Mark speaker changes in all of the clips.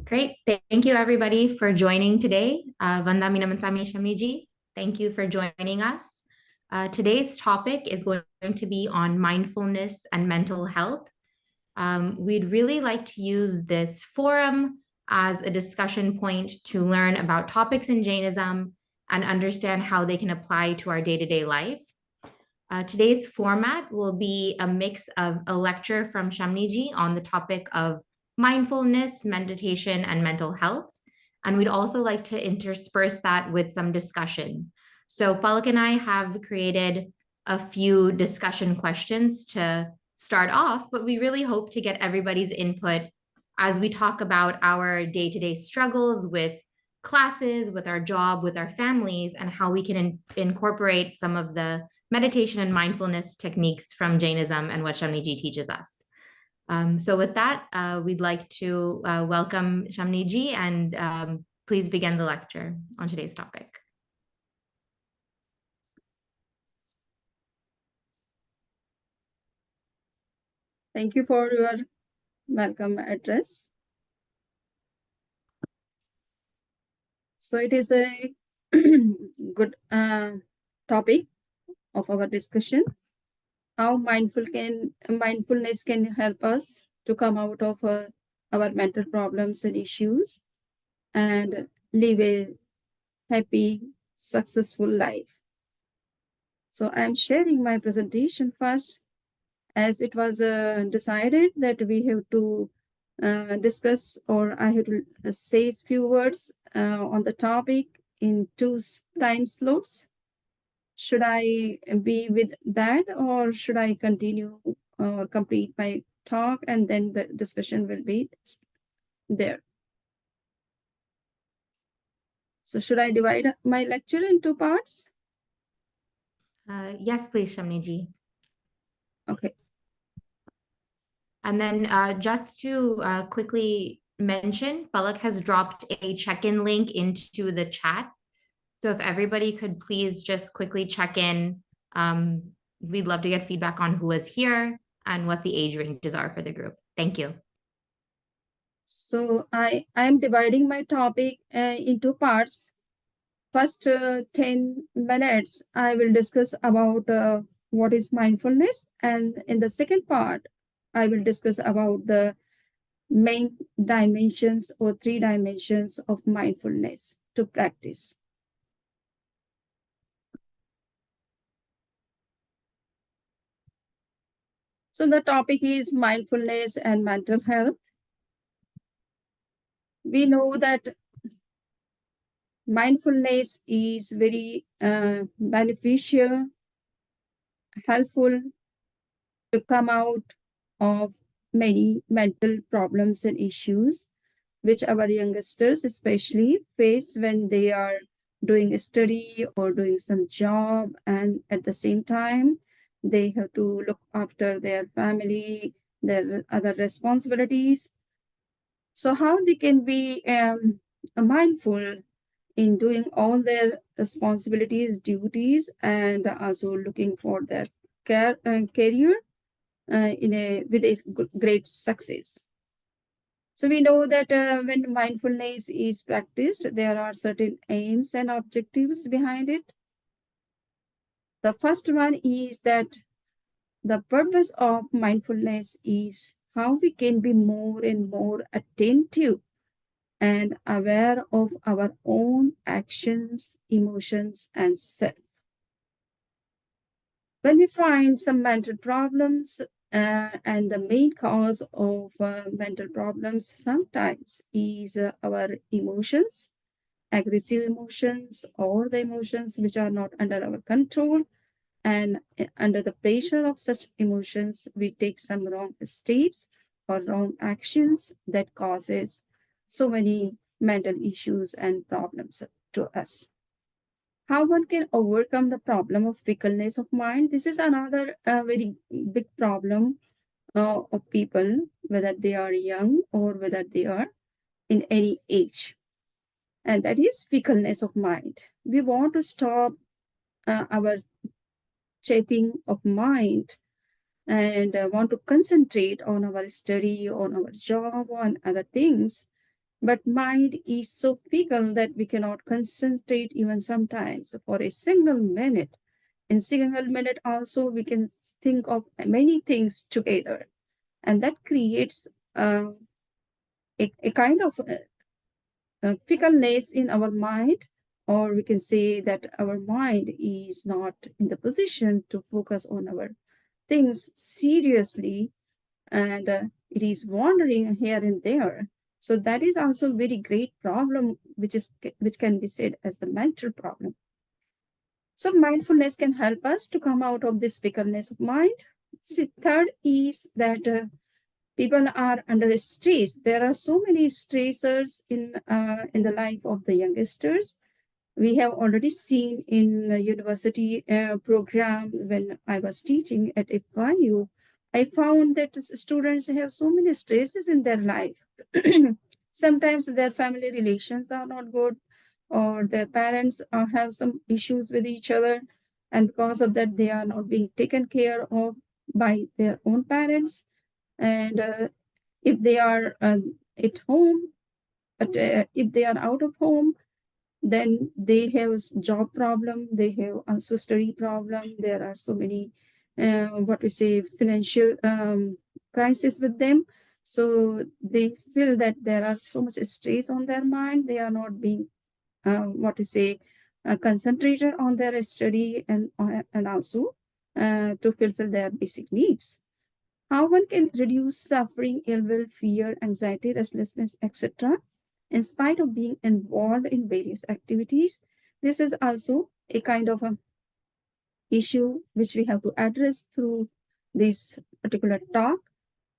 Speaker 1: Great. Thank you, everybody, for joining today. Vanda Minamansami Shamiji, thank you for joining us. Today's topic is going to be on mindfulness and mental health. We'd really like to use this forum as a discussion point to learn about topics in Jainism and understand how they can apply to our day-to-day life. Today's format will be a mix of a lecture from Shamniji on the topic of mindfulness, meditation, and mental health. And we'd also like to intersperse that with some discussion. So Palak and I have created a few discussion questions to start off, but we really hope to get everybody's input as we talk about our day-to-day struggles with classes, with our job, with our families, and how we can incorporate some of the meditation and mindfulness techniques from Jainism and what Shamniji teaches us. So with that, we'd like to welcome Shamniji and please begin the lecture on today's topic.
Speaker 2: Thank you for your welcome address. So it is a good topic of our discussion. How mindfulness can help us to come out of our mental problems and issues and live a happy, successful life. So I'm sharing my presentation first, as it was decided that we have to discuss, or I have to say a few words on the topic in two time slots. Should I be with that, or should I continue or complete my talk and then the discussion will be there? So should I divide my lecture in two parts?
Speaker 1: Yes, please, Shamniji.
Speaker 2: Okay.
Speaker 1: And then just to quickly mention, Palak has dropped a check-in link into the chat. So if everybody could please just quickly check in, we'd love to get feedback on who is here and what the age ranges are for the group. Thank you.
Speaker 2: So I am dividing my topic into parts. First 10 minutes, I will discuss about what is mindfulness. And in the second part, I will discuss about the main dimensions or 3 dimensions of mindfulness to practice. So the topic is mindfulness and mental health. We know that mindfulness is very beneficial, helpful to come out of many mental problems and issues which our youngsters especially face when they are doing a study or doing some job, and at the same time they have to look after their family, their other responsibilities. So how they can be mindful in doing all their responsibilities, duties, and also looking for their career with a great success. So we know that when mindfulness is practiced, there are certain aims and objectives behind it. The first one is that the purpose of mindfulness is how we can be more and more attentive and aware of our own actions, emotions, and self. When we find some mental problems, and the main cause of mental problems sometimes is our emotions, aggressive emotions, or the emotions which are not under our control. And under the pressure of such emotions, we take some wrong steps or wrong actions that causes so many mental issues and problems to us. How one can overcome the problem of fickleness of mind? This is another very big problem of people, whether they are young or whether they are in any age. And that is fickleness of mind. We want to stop our chatting of mind and want to concentrate on our study, on our job, on other things. But mind is so fickle that we cannot concentrate even sometimes for a single minute. In single minute also we can think of many things together, and that creates a kind of fickleness in our mind, or we can say that our mind is not in the position to focus on our things seriously, and it is wandering here and there. So that is also a very great problem, which can be said as the mental problem. So mindfulness can help us to come out of this fickleness of mind. Third is that people are under stress. There are so many stressors in the life of the youngsters. We have already seen in the university program when I was teaching at FIU. I found that students have so many stresses in their life. Sometimes their family relations are not good, or their parents have some issues with each other, and because of that, they are not being taken care of by their own parents. And if they are at home, but if they are out of home, then they have job problem, they have also study problem. There are so many what we say financial crisis with them. So they feel that there are so much stress on their mind, they are not being what we say concentrated on their study, and also to fulfill their basic needs. How one can reduce suffering, ill will, fear, anxiety, restlessness, etc., in spite of being involved in various activities. This is also a kind of a issue which we have to address through this particular talk.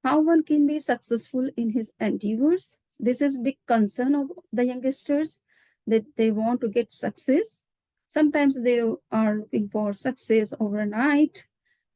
Speaker 2: How one can be successful in his endeavors. This is big concern of the youngsters, that they want to get success. Sometimes they are looking for success overnight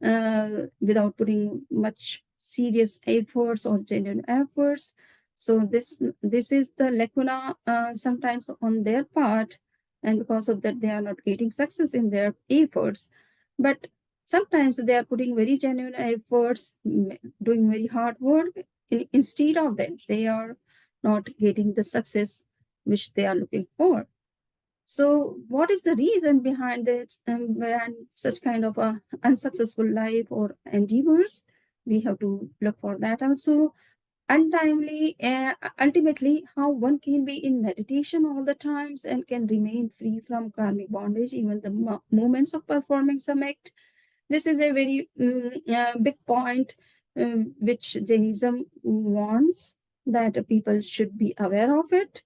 Speaker 2: without putting much serious efforts or genuine efforts. So this is the lacuna sometimes on their part, and because of that they are not getting success in their efforts. But sometimes they are putting very genuine efforts, doing very hard work. Instead of that, they are not getting the success which they are looking for. So, what is the reason behind it, behind such kind of a unsuccessful life or endeavors? We have to look for that also. Untimely, ultimately, how one can be in meditation all the times and can remain free from karmic bondage, even the moments of performing some act. This is a very big point which Jainism wants, that people should be aware of it.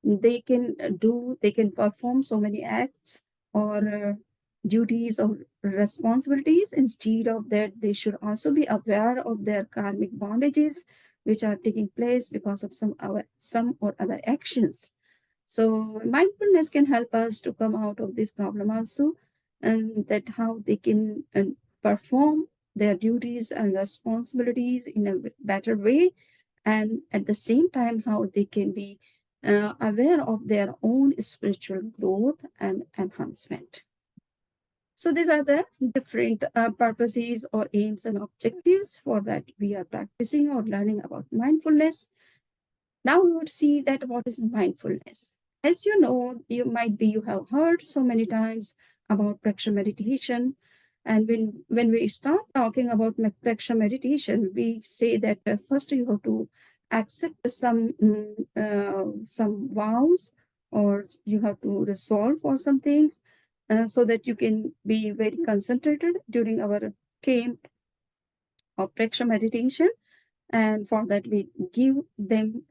Speaker 2: They can perform so many acts or duties or responsibilities. Instead of that, they should also be aware of their karmic bondages which are taking place because of some or other actions. So mindfulness can help us to come out of this problem also, and that how they can perform their duties and responsibilities in a better way, and at the same time how they can be aware of their own spiritual growth and enhancement. So these are the different purposes or aims and objectives for that we are practicing or learning about mindfulness. Now we would see that what is mindfulness. As you know, you have heard so many times about praksha meditation. And when we start talking about praksha meditation, we say that first you have to accept some vows, or you have to resolve for some things, so that you can be very concentrated during our camp of praksha meditation. And for that we give them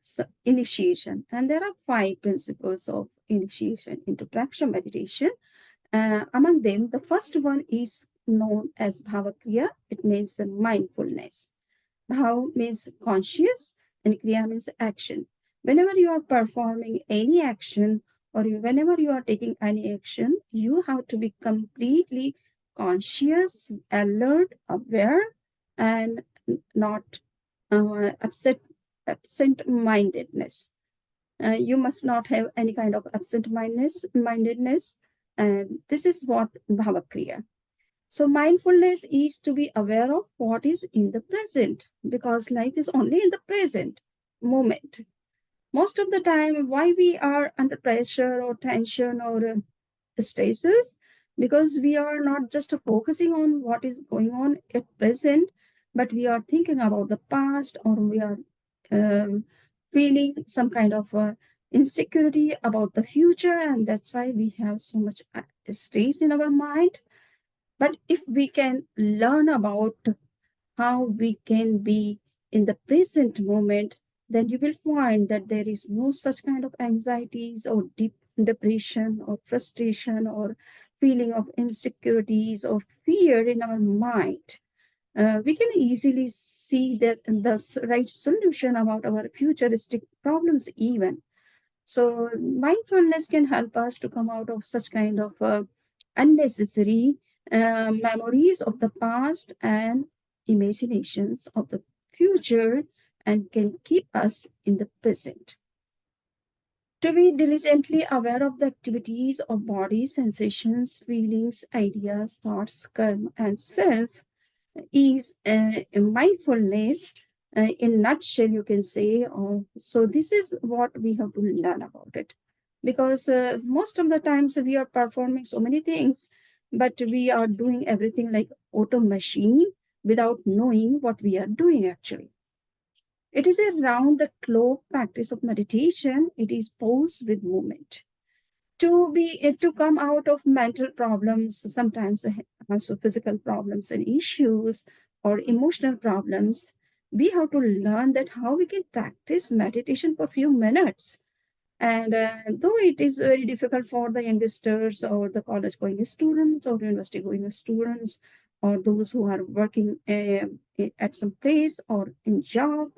Speaker 2: initiation, and there are 5 principles of initiation into praksha meditation. Among them, the first one is known as bhavakriya. It means mindfulness. Bhav means conscious, and kriya means action. Whenever you are performing any action, or whenever you are taking any action, you have to be completely conscious, alert, aware, and not absent mindedness. You must not have any kind of absent mindedness, and this is what bhavakriya. So mindfulness is to be aware of what is in the present, because life is only in the present moment. most of the time why we are under pressure or tension or stasis, because we are not just focusing on what is going on at present, but we are thinking about the past, or we are um, feeling some kind of insecurity about the future, and that's why we have so much stress in our mind. But if we can learn about how we can be in the present moment, then you will find that there is no such kind of anxieties or deep depression or frustration or feeling of insecurities or fear in our mind. We can easily see that the right solution about our futuristic problems even. So mindfulness can help us to come out of such kind of unnecessary memories of the past and imaginations of the future, and can keep us in the present. To be diligently aware of the activities of body, sensations, feelings, ideas, thoughts, karma, and self is mindfulness in nutshell, you can say. So this is what we have to learn about it, because most of the times we are performing so many things, but we are doing everything like auto machine without knowing what we are doing actually. It is a round the clock practice of meditation. It is pause with movement to come out of mental problems, sometimes also physical problems and issues or emotional problems. We have to learn that how we can practice meditation for a few minutes. And though it is very difficult for the youngsters or the college going students or university going students, or those who are working at some place or in job,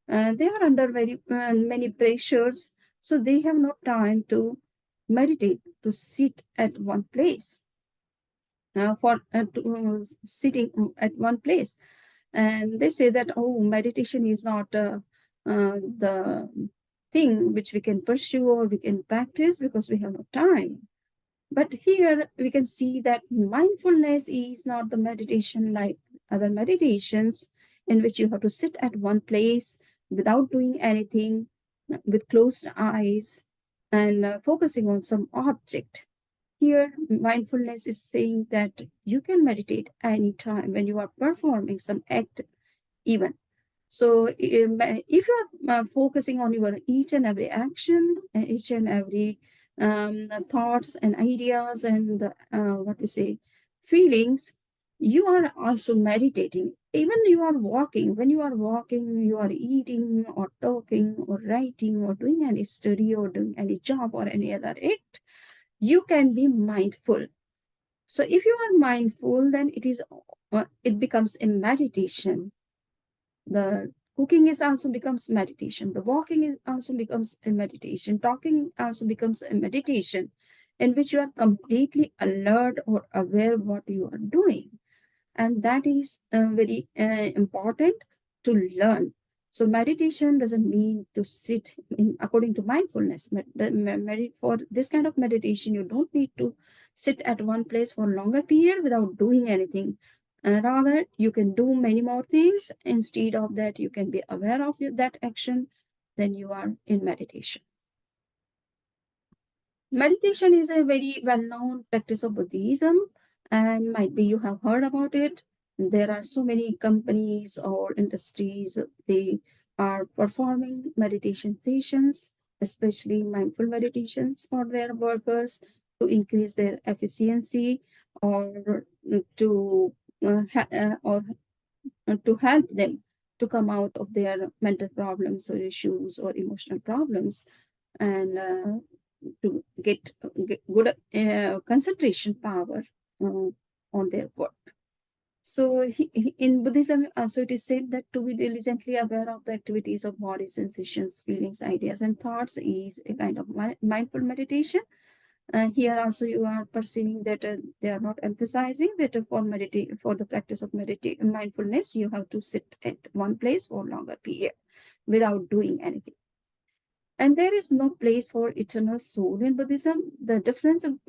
Speaker 2: they are under very many pressures, so they have no time to meditate, to sit at one place, sitting at one place. And they say that, oh, meditation is not the thing which we can pursue or we can practice because we have no time. But here we can see that mindfulness is not the meditation like other meditations, in which you have to sit at one place without doing anything, with closed eyes and focusing on some object. Here, mindfulness is saying that you can meditate anytime when you are performing some act, even. So, if you are focusing on your each and every action, each and every thoughts and ideas and what we say feelings, you are also meditating. Even you are walking. When you are walking, you are eating or talking or writing or doing any study or doing any job or any other act, you can be mindful. So if you are mindful, then it becomes a meditation. The cooking is also becomes meditation. The walking is also becomes a meditation. Talking also becomes a meditation, in which you are completely alert or aware what you are doing. And that is very important to learn. So meditation doesn't mean to sit in according to mindfulness. For this kind of meditation, you don't need to sit at one place for a longer period without doing anything. Rather, you can do many more things. Instead of that, you can be aware of that action. Then you are in meditation. Meditation is a very well-known practice of Buddhism, and might be you have heard about it. There are so many companies or industries, they are performing meditation sessions, especially mindful meditations for their workers to increase their efficiency, or to to help them to come out of their mental problems or issues or emotional problems, and to get good concentration power uh, on their work. So in Buddhism also it is said that to be diligently aware of the activities of body, sensations, feelings, ideas, and thoughts is a kind of mindful meditation. Here also you are perceiving that they are not emphasizing that for the practice of mindfulness, you have to sit at one place for longer period without doing anything. And there is no place for eternal soul in Buddhism. The difference of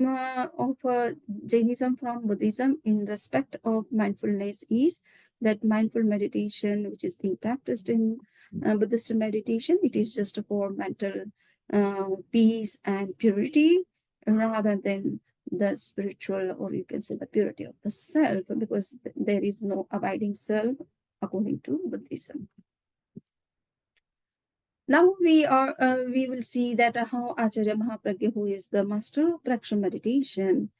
Speaker 2: Jainism from Buddhism in respect of mindfulness is that mindful meditation, which is being practiced in Buddhist meditation, it is just for mental peace and purity rather than the spiritual, or you can say the purity of the self, because there is no abiding self according to Buddhism. Now we will see that how Acharya Mahapragya, who is the master of Praksha meditation,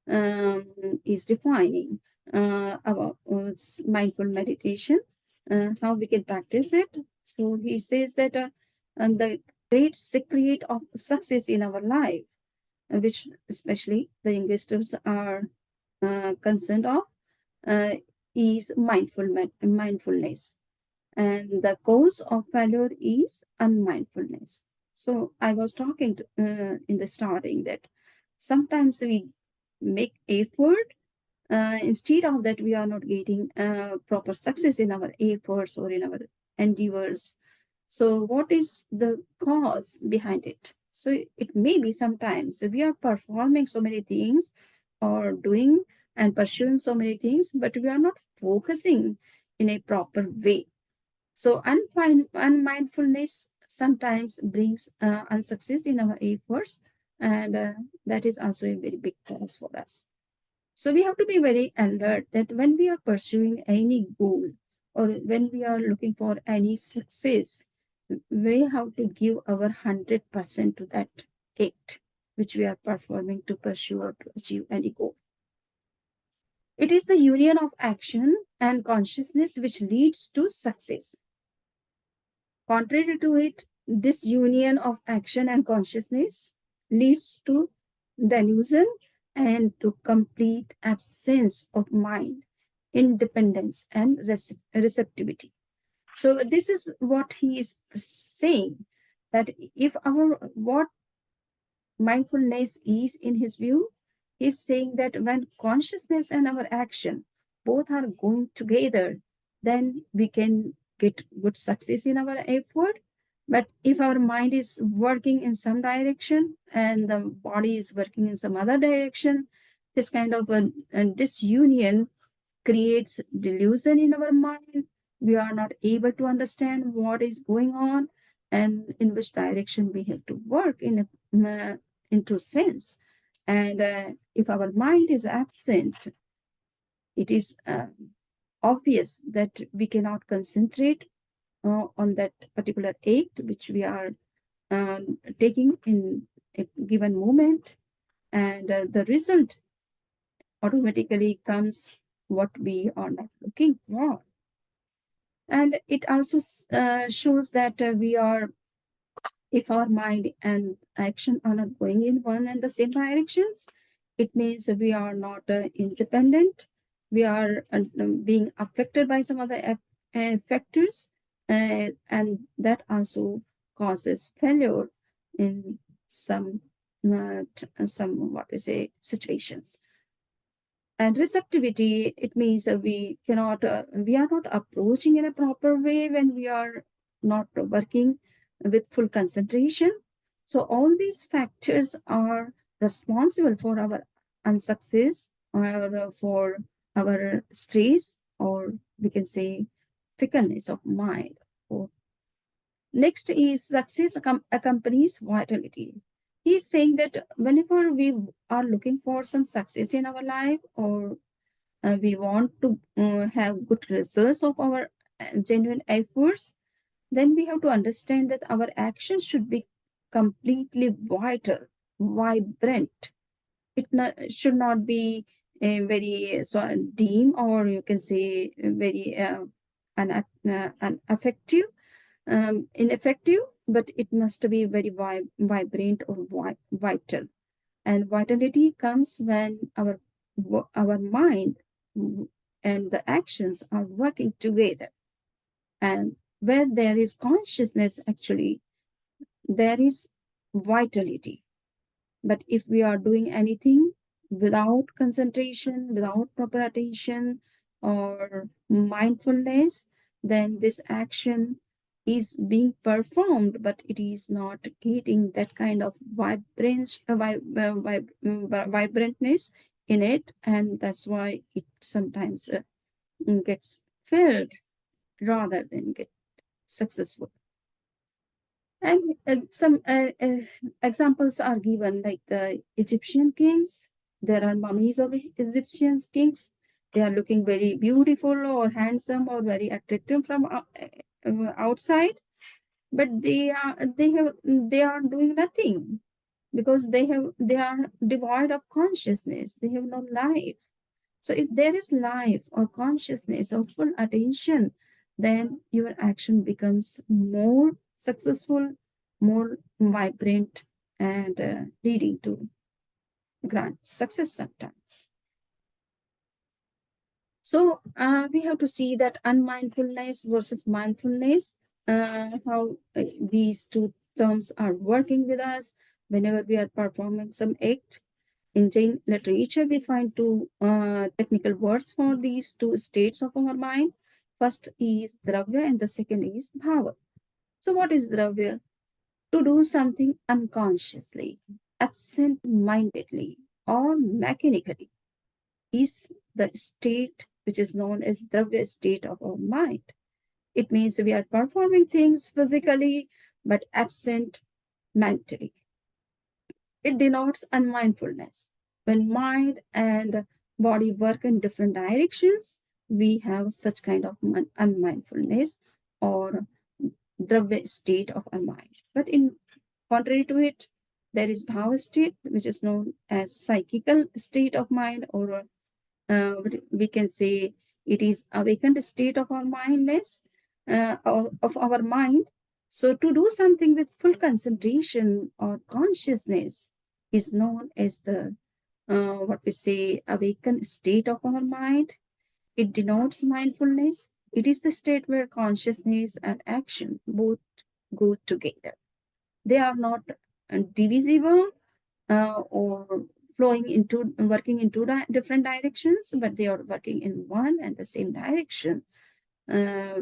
Speaker 2: is defining about mindful meditation, how we can practice it. So he says that and the great secret of success in our life, which especially the youngsters are concerned of, uh, is mindfulness, and the cause of failure is unmindfulness. So I was talking to, in the starting that sometimes we make effort, instead of that we are not getting proper success in our efforts or in our endeavors. So what is the cause behind it? So it may be sometimes we are performing so many things or doing and pursuing so many things, but we are not focusing in a proper way. So unmindfulness sometimes brings unsuccess in our efforts, and that is also a very big cause for us. So we have to be very alert that when we are pursuing any goal or when we are looking for any success, we have to give our 100% to that act which we are performing to pursue or to achieve any goal. It is the union of action and consciousness which leads to success. Contrary to it, disunion of action and consciousness leads to delusion and to complete absence of mind, independence, and receptivity. So this is what he is saying, that if our what mindfulness is in his view, he's saying that when consciousness and our action both are going together, then we can get good success in our effort. But if our mind is working in some direction and the body is working in some other direction, this kind of a disunion creates delusion in our mind. We are not able to understand what is going on and in which direction we have to work in into sense. And if our mind is absent, it is obvious that we cannot concentrate on that particular act which we are taking in a given moment, and the result automatically comes what we are not looking for. And it also shows that we are, if our mind and action are not going in one and the same directions, it means we are not independent. We are being affected by some other factors, and that also causes failure in some what we say situations. And receptivity, it means we are not approaching in a proper way when we are not working with full concentration. So all these factors are responsible for our unsuccess or for our stress, or we can say fickleness of mind. Or next is success accompanies vitality. He's saying that whenever we are looking for some success in our life, or we want to have good results of our genuine efforts, then we have to understand that our actions should be completely vital, vibrant. Should not be very dim, or you can say very ineffective, ineffective, but it must be very vibrant or vital. And vitality comes when our mind and the actions are working together. And where there is consciousness, actually, there is vitality. But if we are doing anything without concentration, without proper attention or mindfulness, then this action is being performed, but it is not getting that kind of vibrantness in it, and that's why it sometimes gets filled rather than get successful. And some examples are given, like the Egyptian kings. There are mummies of Egyptian kings. They are looking very beautiful or handsome or very attractive from outside, but they are doing nothing, because they are devoid of consciousness. They have no life. So if there is life or consciousness or full attention, then your action becomes more successful, more vibrant, and leading to grand success sometimes. So we have to see that unmindfulness versus mindfulness, how these two terms are working with us whenever we are performing some act. In Jain literature, we find two technical words for these two states of our mind. First is dravya and the second is bhava. So what is dravya? To do something unconsciously, absent-mindedly, or mechanically is the state which is known as dravya state of our mind. It means we are performing things physically but absent mentally. It denotes unmindfulness. When mind and body work in different directions, we have such kind of unmindfulness or dravya state of our mind. But in contrary to it, there is bhava state, which is known as psychical state of mind, or we can say it is awakened state of our mindness, of our mind. So to do something with full concentration or consciousness is known as the what we say awakened state of our mind. It denotes mindfulness. It is the state where consciousness and action both go together. They are not divisible or flowing into working in two different directions, but they are working in one and the same direction, uh,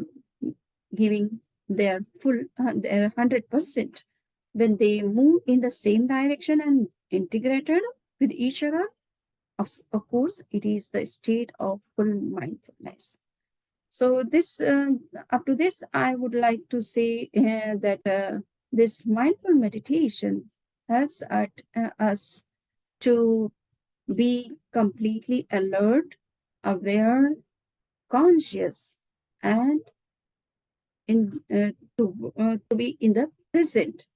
Speaker 2: giving their full their 100%. When they move in the same direction and integrated with each other, of course, it is the state of full mindfulness. So this up to this, I would like to say that this mindful meditation helps us to be completely alert, aware, conscious, and to be in the present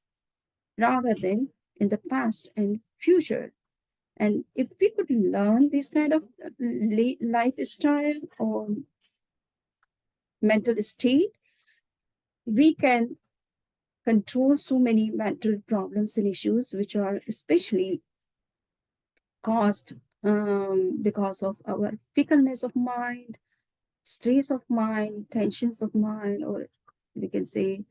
Speaker 2: rather than in the past and future. And if we could learn this kind of lifestyle or mental state, we can control so many mental problems and issues which are especially caused because of our fickleness of mind, stress of mind, tensions of mind, or we can say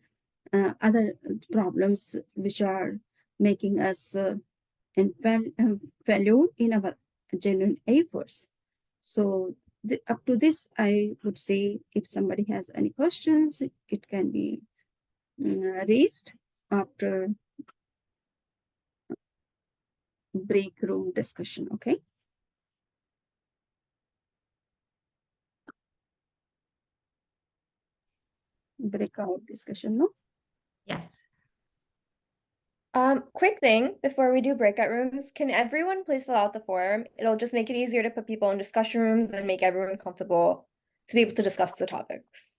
Speaker 2: other problems which are making us failure in our genuine efforts. So up to this, I would say if somebody has any questions, it can be raised after break room discussion. Okay. Breakout discussion, no?
Speaker 1: Yes.
Speaker 3: Quick thing before we do breakout rooms, can everyone please fill out the form? It'll just make it easier to put people in discussion rooms and make everyone comfortable to be able to discuss the topics.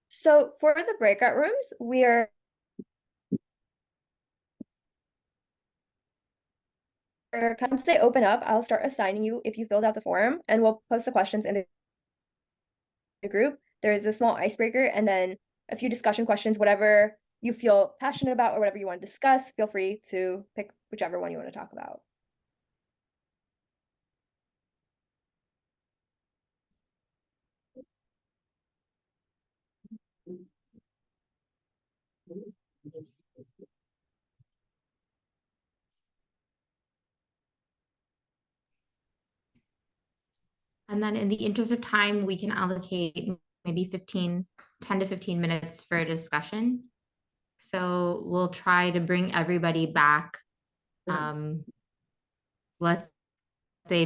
Speaker 3: So for the breakout rooms, we are once they open up, I'll start assigning you if you filled out the form, and we'll post the questions in the group. There's a small icebreaker and then a few discussion questions, whatever you feel passionate about or whatever you want to discuss, feel free to pick whichever one you want to talk about.
Speaker 1: And then in the interest of time, we can allocate maybe 10 to 15 minutes for a discussion. So we'll try to bring everybody back, let's say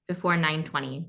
Speaker 1: before 9:20.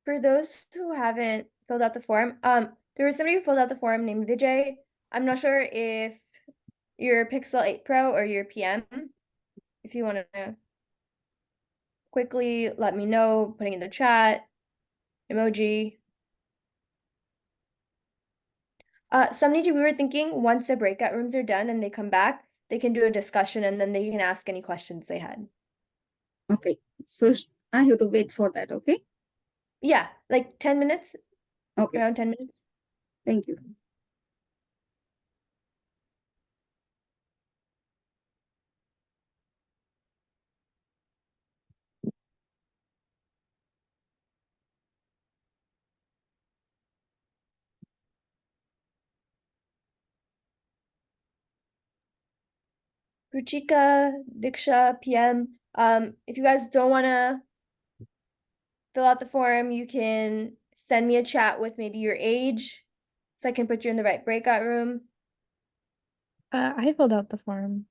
Speaker 3: For those who haven't filled out the form, there was somebody who filled out the form named Vijay. I'm not sure if your Pixel 8 Pro or your PM. If you want to quickly let me know, putting in the chat, emoji. Samniji, we were thinking once the breakout rooms are done and they come back, they can do a discussion and then they can ask any questions they had.
Speaker 2: Okay, so I have to wait for that, okay?
Speaker 3: Yeah, like 10 minutes,
Speaker 2: Okay,
Speaker 3: around 10 minutes.
Speaker 2: thank you.
Speaker 3: Ruchika, Diksha, PM. If you guys don't want to fill out the form, you can send me a chat with maybe your age so I can put you in the right breakout room.
Speaker 4: I filled out the form.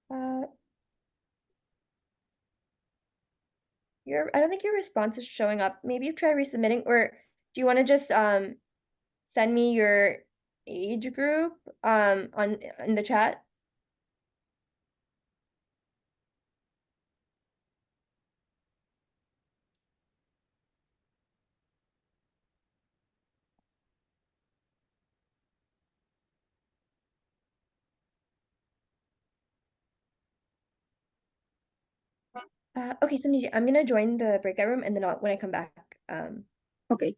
Speaker 3: Uh, I don't think your response is showing up. Maybe you try resubmitting, or do you want to just send me your age group on in the chat? Okay, so I'm gonna join the breakout room and then when I come back,
Speaker 2: Okay.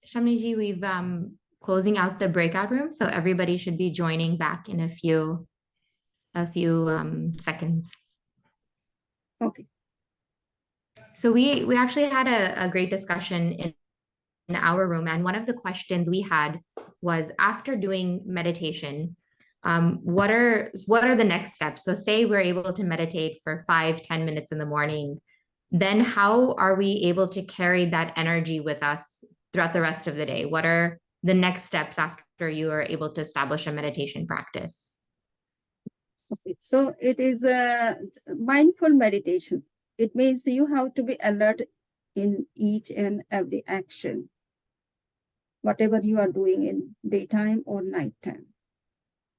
Speaker 1: Shamniji, we've closing out the breakout room, so everybody should be joining back in a few seconds.
Speaker 2: Okay.
Speaker 1: So we actually had a great discussion in our room, and one of the questions we had was, after doing meditation, what are the next steps? So say we're able to meditate for 5-10 minutes in the morning, then how are we able to carry that energy with us throughout the rest of the day? What are the next steps after you are able to establish a meditation practice?
Speaker 2: Okay, so it is a mindful meditation. It means you have to be alert in each and every action, whatever you are doing in daytime or nighttime.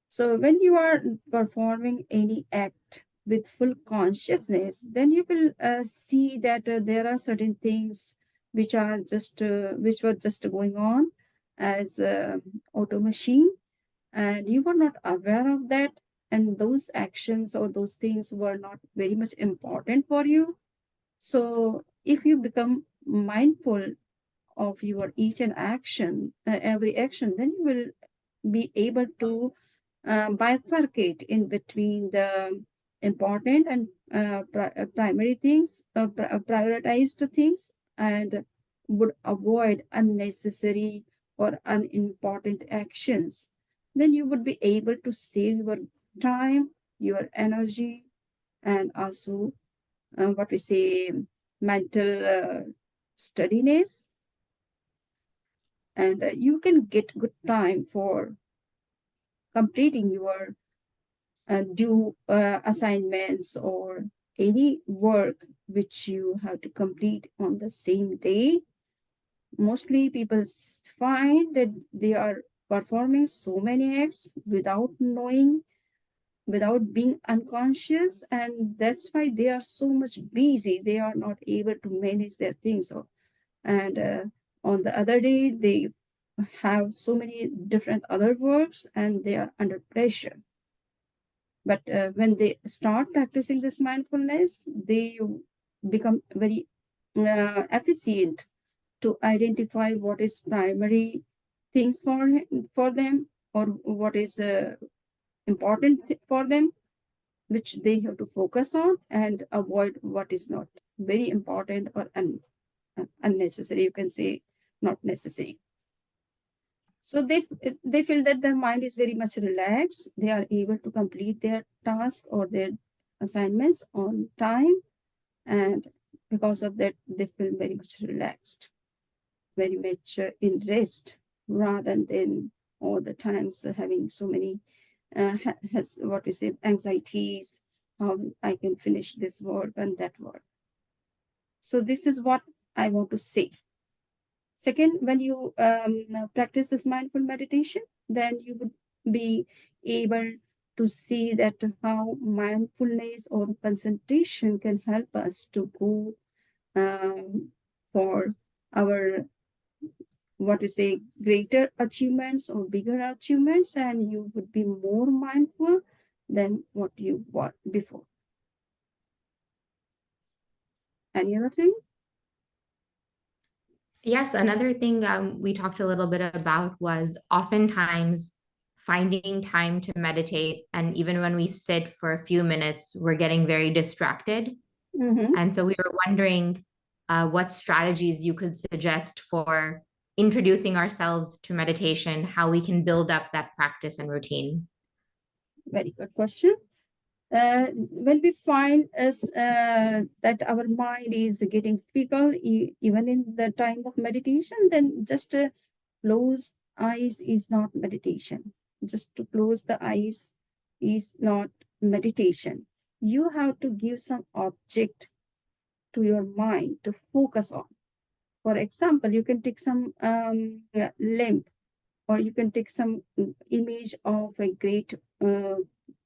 Speaker 2: So when you are performing any act with full consciousness, then you will see that there are certain things which are just which were just going on as auto machine, and you were not aware of that, and those actions or those things were not very much important for you. So if you become mindful of your each and action, every action, then you will be able to bifurcate in between the important and primary things, prioritized things, and would avoid unnecessary or unimportant actions. Then you would be able to save your time, your energy, and also what we say mental steadiness, and you can get good time for completing your due assignments or any work which you have to complete on the same day. Mostly people find that they are performing so many acts without knowing, without being unconscious, and that's why they are so much busy. They are not able to manage their things. And on the other day, they have so many different other works and they are under pressure. But when they start practicing this mindfulness, they become very efficient to identify what is primary things for them, or what is important for them, which they have to focus on, and avoid what is not very important or unnecessary. You can say not necessary. So they feel that their mind is very much relaxed. They are able to complete their tasks or their assignments on time, and because of that, they feel very much relaxed, very much in rest, rather than all the times having so many has what we say anxieties. How I can finish this work and that work. So this is what I want to say. Second, when you practice this mindful meditation, then you would be able to see that how mindfulness or concentration can help us to go for our, what we say, greater achievements or bigger achievements, and you would be more mindful than what you were before. Any other thing?
Speaker 1: Yes, another thing we talked a little bit about was oftentimes finding time to meditate. And even when we sit for a few minutes, we're getting very distracted.
Speaker 2: Mm-hmm.
Speaker 1: And so we were wondering what strategies you could suggest for introducing ourselves to meditation, how we can build up that practice and routine.
Speaker 2: Very good question. When we find that our mind is getting fickle, even in the time of meditation, then just close eyes is not meditation. Just to close the eyes is not meditation. You have to give some object to your mind to focus on. For example, you can take some lamp, or you can take some image of a great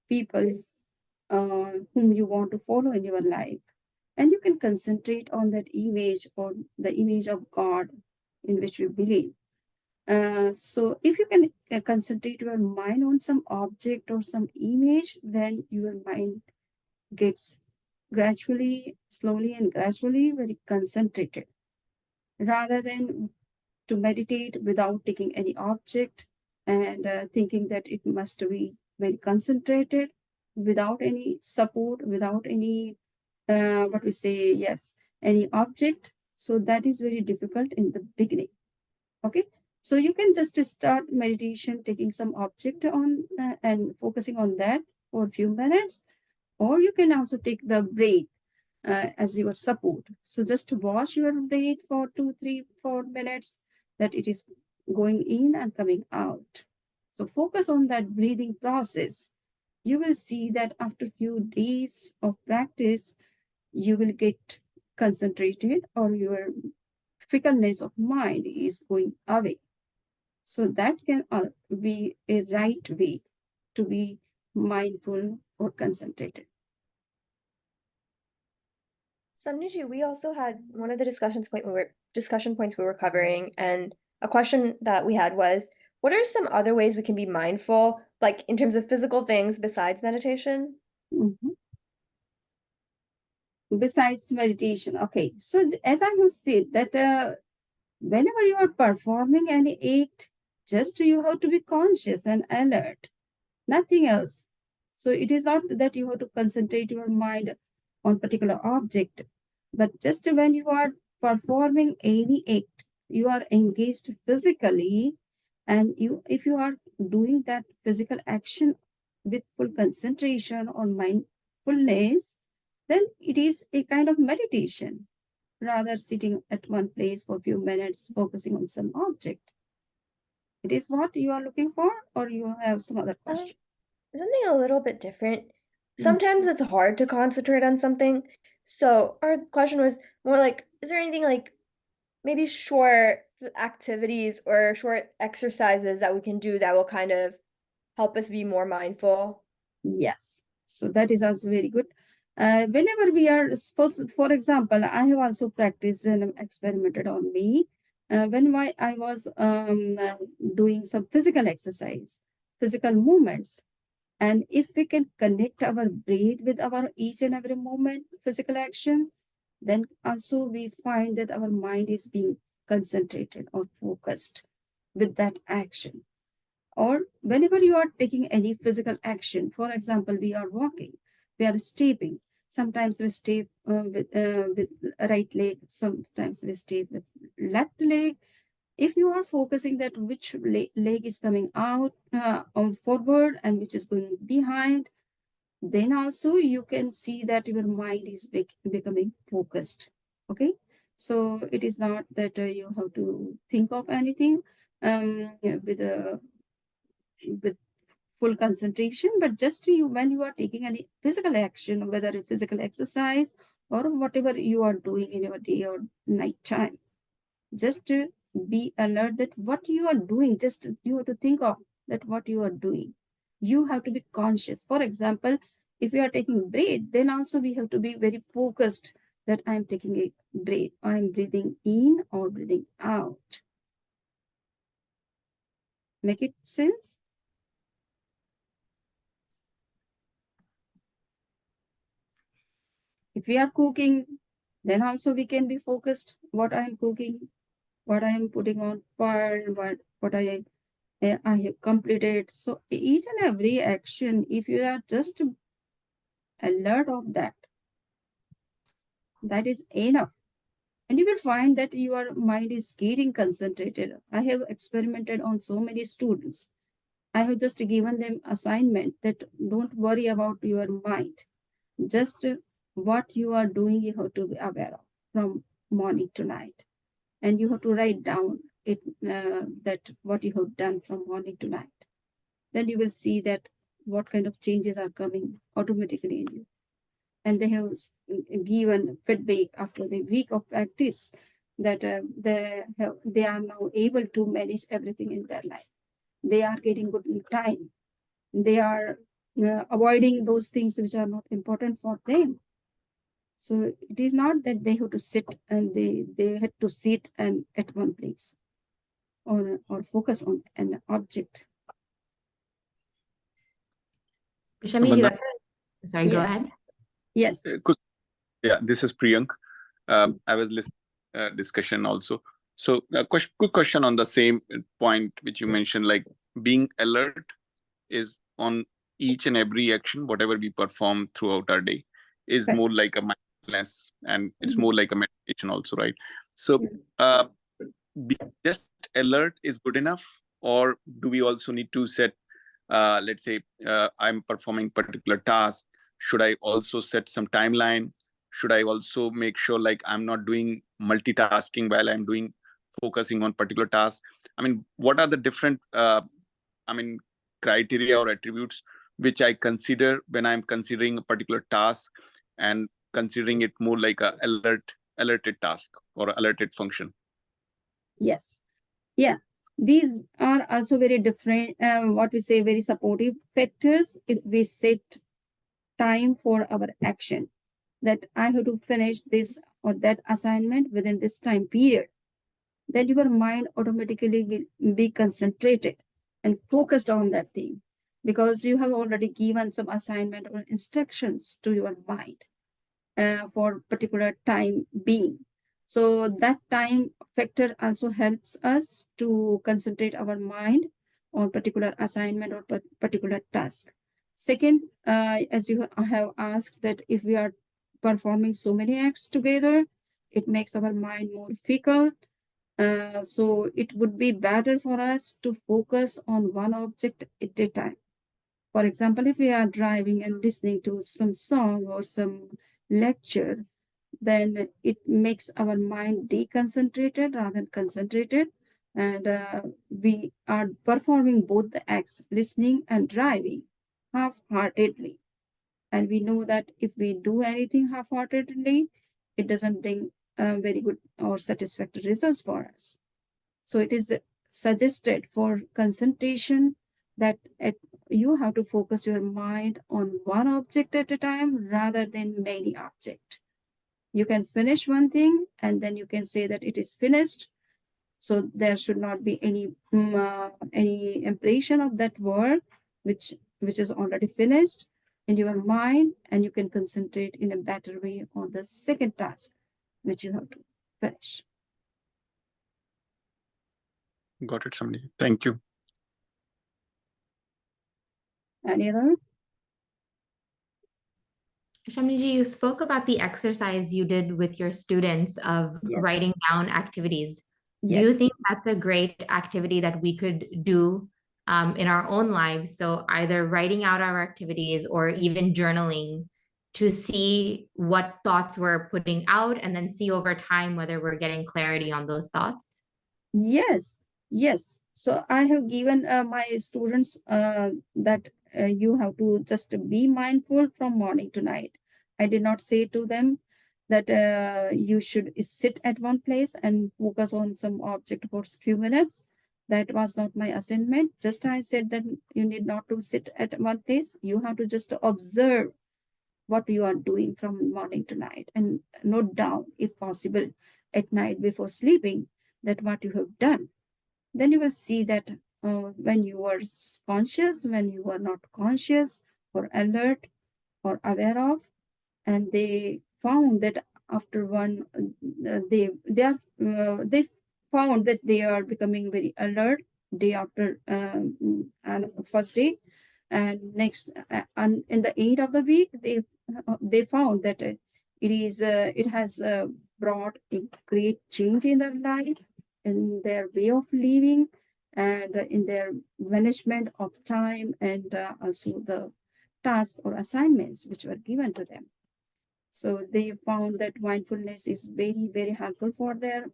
Speaker 2: people whom you want to follow in your life. And you can concentrate on that image, or the image of God in which you believe. So if you can concentrate your mind on some object or some image, then your mind gets gradually, slowly and gradually very concentrated, rather than to meditate without taking any object and thinking that it must be very concentrated, without any support, without any what we say, yes, any object. So that is very difficult in the beginning. Okay, so you can just start meditation taking some object on and focusing on that for a few minutes, or you can also take the breath as your support. So just to watch your breath for 2, 3, 4 minutes, that it is going in and coming out. So focus on that breathing process. You will see that after few days of practice, you will get concentrated, or your fickleness of mind is going away. So that can be a right way to be mindful or concentrated.
Speaker 3: Samniji, we also had one of the discussion points we were covering, and a question that we had was, what are some other ways we can be mindful, like in terms of physical things besides meditation?
Speaker 2: Mhm. Besides meditation, okay. So as I have said that whenever you are performing any act, just you have to be conscious and alert, nothing else. So it is not that you have to concentrate your mind on particular object, but just when you are performing any act, you are engaged physically, and if you are doing that physical action with full concentration on mindfulness, then it is a kind of meditation, rather sitting at one place for a few minutes focusing on some object. It is what you are looking for, or you have some other question?
Speaker 3: Something a little bit different. Sometimes it's hard to concentrate on something. So our question was more like, is there anything like maybe short activities or short exercises that we can do that will kind of help us be more mindful?
Speaker 2: Yes, so that is also very good. Whenever we are supposed, for example, I have also practiced and experimented on me when I was doing some physical exercise, physical movements. And if we can connect our breath with our each and every moment, physical action, then also we find that our mind is being concentrated or focused with that action. Or whenever you are taking any physical action, for example, we are walking, we are stepping. Sometimes we step with right leg, sometimes we step with left leg. If you are focusing that which leg is coming out on forward and which is going behind, then also you can see that your mind is becoming focused. Okay, so it is not that you have to think of anything with full concentration, but just you, when you are taking any physical action, whether it's physical exercise or whatever you are doing in your day or night time, just to be alert that what you are doing, just you have to think of that what you are doing. You have to be conscious. For example, if we are taking breath, then also we have to be very focused that I am taking a breath, I am breathing in or breathing out. Make it sense? If we are cooking, then also we can be focused what I am cooking, what I am putting on fire, what I have completed. So each and every action, if you are just alert of that, that is enough. And you will find that your mind is getting concentrated. I have experimented on so many students. I have just given them assignment that don't worry about your mind. Just what you are doing, you have to be aware of from morning to night. And you have to write down it that what you have done from morning to night. Then you will see that what kind of changes are coming automatically in you. And they have given feedback after a week of practice that they are now able to manage everything in their life. They are getting good time. They are avoiding those things which are not important for them. So it is not that they have to sit and they had to sit and at one place or focus on an object.
Speaker 1: Shamiji,
Speaker 5: Vandana,
Speaker 1: sorry, go
Speaker 2: Yes.
Speaker 1: ahead.
Speaker 2: Yes.
Speaker 5: yeah, this is Priyank. I was listening discussion also. So a quick question on the same point which you mentioned, like being alert is on each and every action, whatever we perform throughout our day, is
Speaker 2: Correct.
Speaker 5: more like a mindfulness, and it's
Speaker 2: Mhm.
Speaker 5: more like a meditation also, right? So uh, be just alert is good enough, or do we also need to set, let's say, I'm performing particular task, should I also set some timeline? Should I also make sure like I'm not doing multitasking while I'm doing focusing on particular task? I mean, what are the different I mean criteria or attributes which I consider when I'm considering a particular task and considering it more like a alerted task or alerted function?
Speaker 2: Yes. Yeah. These are also very different, what we say, very supportive factors. If we set time for our action, that I have to finish this or that assignment within this time period, then your mind automatically will be concentrated and focused on that thing, because you have already given some assignment or instructions to your mind for particular time being. So that time factor also helps us to concentrate our mind on particular assignment or particular task. Second, as you have asked, that if we are performing so many acts together, it makes our mind more fickle. So it would be better for us to focus on one object at a time. For example, if we are driving and listening to some song or some lecture, then it makes our mind deconcentrated rather than concentrated. And we are performing both the acts, listening and driving, half heartedly. And we know that if we do anything half heartedly, it doesn't bring very good or satisfactory results for us. So it is suggested for concentration that you have to focus your mind on one object at a time rather than many objects. You can finish one thing and then you can say that it is finished. So there should not be any impression of that work which is already finished in your mind, and you can concentrate in a better way on the second task which you have to finish.
Speaker 5: Got it, somebody. Thank you.
Speaker 2: Any other?
Speaker 1: Shamniji, you spoke about the exercise you did with your students of
Speaker 2: Yes.
Speaker 1: writing down activities. Do
Speaker 2: Yes.
Speaker 1: you think that's a great activity that we could do in our own lives? So either writing out our activities or even journaling to see what thoughts we're putting out and then see over time whether we're getting clarity on those thoughts?
Speaker 2: Yes, yes. So I have given my students that you have to just be mindful from morning to night. I did not say to them that you should sit at one place and focus on some object for a few minutes. That was not my assignment. Just I said that you need not to sit at one place. You have to just observe what you are doing from morning to night and note down, if possible, at night before sleeping, that what you have done. Then you will see that when you are conscious, when you are not conscious or alert or aware of, and they found that after one, they found that they are becoming very alert day after and first day, and next and in the end of the week they found that it has brought a great change in their life, in their way of living, and in their management of time, and also the tasks or assignments which were given to them. So they found that mindfulness is very, very helpful for their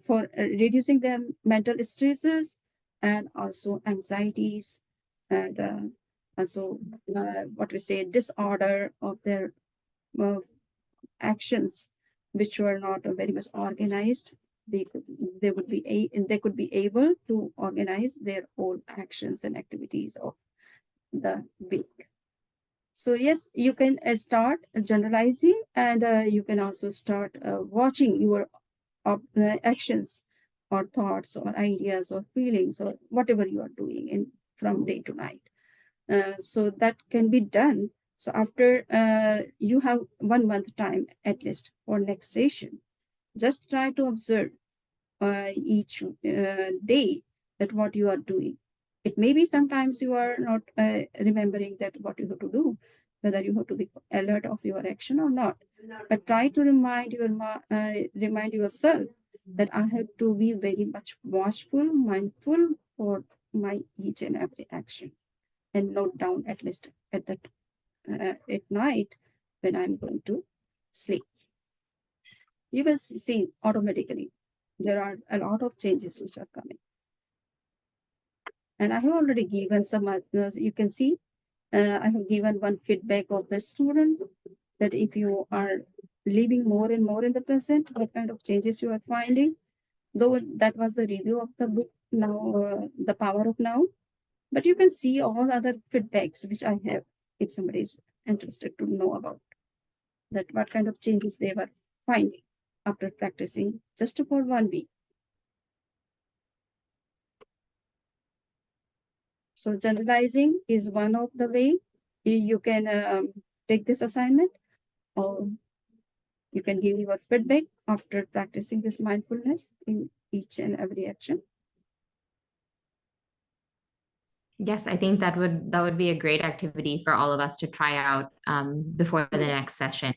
Speaker 2: for reducing their mental stresses and also anxieties, and also what we say disorder of their uh, actions, which were not very much organized. They could, they could be able to organize their own actions and activities of the week. So yes, you can start generalizing, and you can also start watching your actions or thoughts or ideas or feelings or whatever you are doing in from day to night. So that can be done. So after you have 1 month time at least for next session, just try to observe each day that what you are doing. It may be sometimes you are not remembering that what you have to do, whether you have to be alert of your action or not. But try to remind yourself that I have to be very much watchful, mindful for my each and every action, and note down at least at night when I'm going to sleep. You will see automatically there are a lot of changes which are coming. And I have already given some, you can see, I have given one feedback of the student that if you are living more and more in the present, what kind of changes you are finding. Though that was the review of the book, now The Power of Now. But you can see all other feedbacks which I have, if somebody is interested to know about that, what kind of changes they were finding after practicing just for 1 week. So generalizing is one of the way you can take this assignment, or you can give your feedback after practicing this mindfulness in each and every action.
Speaker 1: Yes, I think that would be a great activity for all of us to try out before the next session.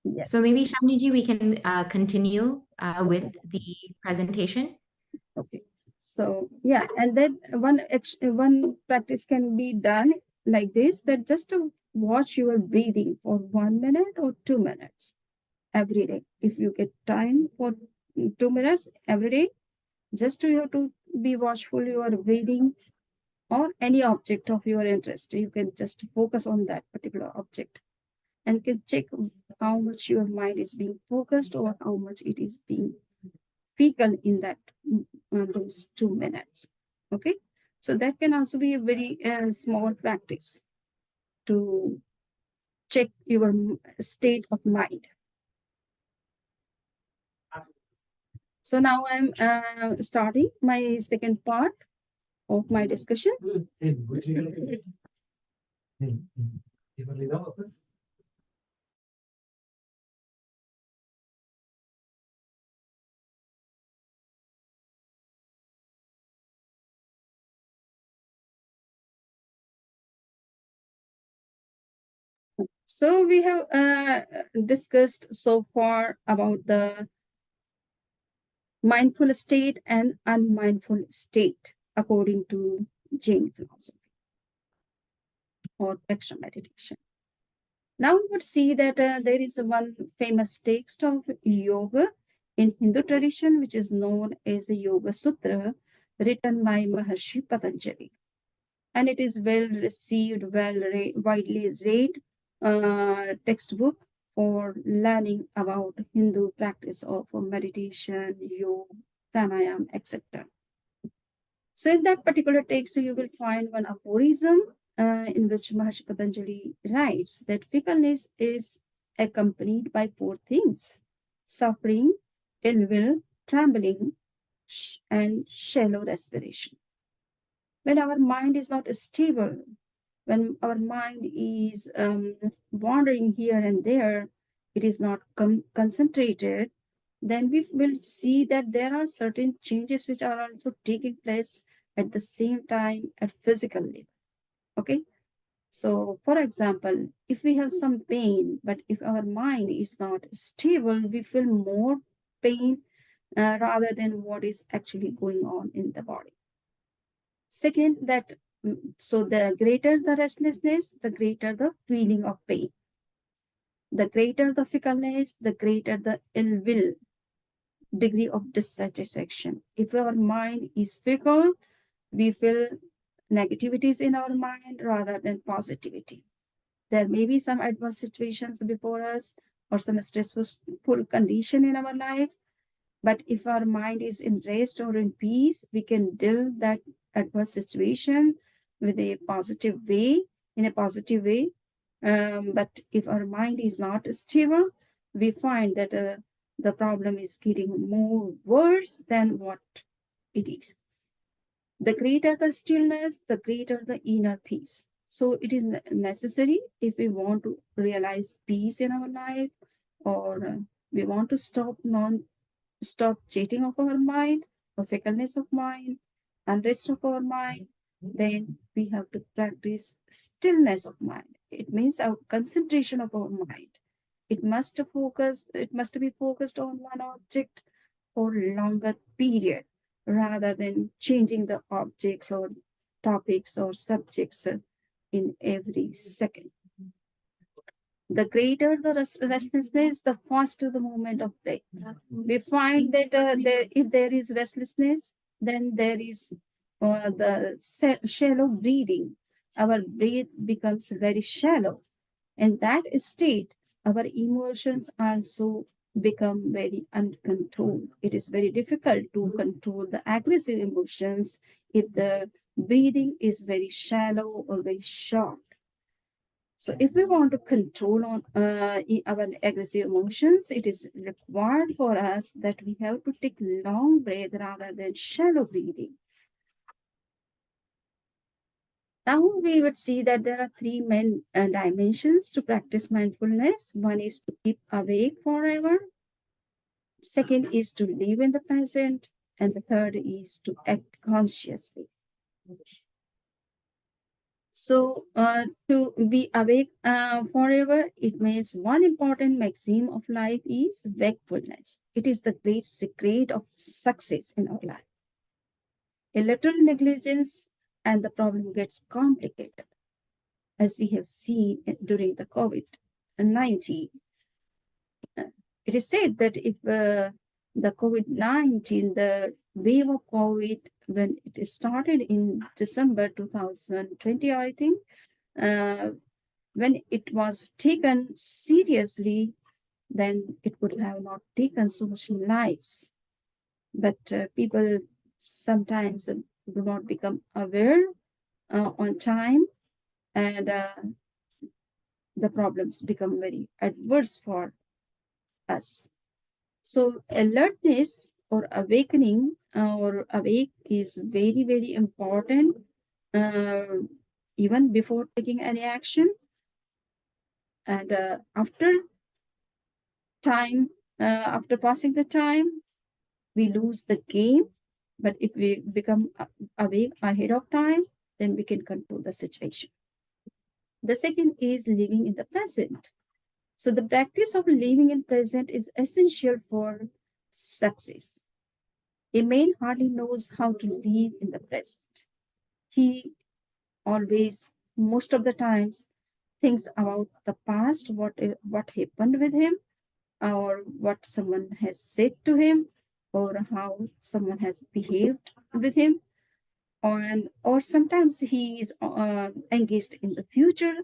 Speaker 2: Yes.
Speaker 1: So maybe Shamniji, we can continue with the presentation.
Speaker 2: Okay. So yeah, and then one practice can be done like this, that just to watch your breathing for 1 minute or 2 minutes every day. If you get time for 2 minutes every day, just you have to be watchful your breathing or any object of your interest. You can just focus on that particular object and can check how much your mind is being focused or how much it is being fecal in that those 2 minutes. Okay, so that can also be a very small practice to check your state of mind. So now I'm starting my second part of my discussion. So we have discussed so far about the mindful state and unmindful state according to Jain philosophy or action meditation. Now we would see that there is one famous text of yoga in Hindu tradition, which is known as the Yoga Sutra, written by Maharshi Patanjali. And it is well received, widely read textbook for learning about Hindu practice of meditation, yoga, pranayam, etc. So in that particular text, you will find one aphorism in which Maharshi Patanjali writes that fickleness is accompanied by 4 things: suffering, ill will, trembling, and shallow respiration. When our mind is not stable, when our mind is wandering here and there, it is not concentrated, then we will see that there are certain changes which are also taking place at the same time at physical level. Okay. So, for example, if we have some pain, but if our mind is not stable, we feel more pain rather than what is actually going on in the body. Second, that so the greater the restlessness, the greater the feeling of pain. The greater the fickleness, the greater the ill will, degree of dissatisfaction. If our mind is fickle, we feel negativities in our mind rather than positivity. There may be some adverse situations before us or some stressful condition in our life, but if our mind is in rest or in peace, we can deal that adverse situation with a positive way, in a positive way. But if our mind is not stable, we find that the problem is getting more worse than what it is. The greater the stillness, the greater the inner peace. So it is necessary if we want to realize peace in our life, or we want to stop stop cheating of our mind, or fickleness of mind, unrest of our mind, then we have to practice stillness of mind. It means our concentration of our mind. It must be focused on one object for longer period rather than changing the objects or topics or subjects in every second. The greater the restlessness, the faster the movement of breath. We find that if there is restlessness, then there is the shallow breathing. Our breath becomes very shallow. In that state, our emotions also become very uncontrolled. It is very difficult to control the aggressive emotions if the breathing is very shallow or very short. So if we want to control on our aggressive emotions, it is required for us that we have to take long breath rather than shallow breathing. Now we would see that there are three main dimensions to practice mindfulness. One is to keep awake forever. Second is to live in the present. And the third is to act consciously. So, to be awake forever, it means one important maxim of life is wakefulness. It is the great secret of success in our life. A little negligence and the problem gets complicated, as we have seen during the COVID-19. It is said that if the COVID-19, the wave of COVID, when it started in December 2020, I think, when it was taken seriously, then it would have not taken so much lives. But people sometimes do not become aware on time, and the problems become very adverse for us. So alertness or awakening or awake is very, very important even before taking any action. And after passing the time, we lose the game. But if we become awake ahead of time, then we can control the situation. The second is living in the present. So the practice of living in present is essential for success. A man hardly knows how to live in the present. He always, most of the times, thinks about the past, what happened with him, or what someone has said to him, or how someone has behaved with him, or sometimes he is engaged in the future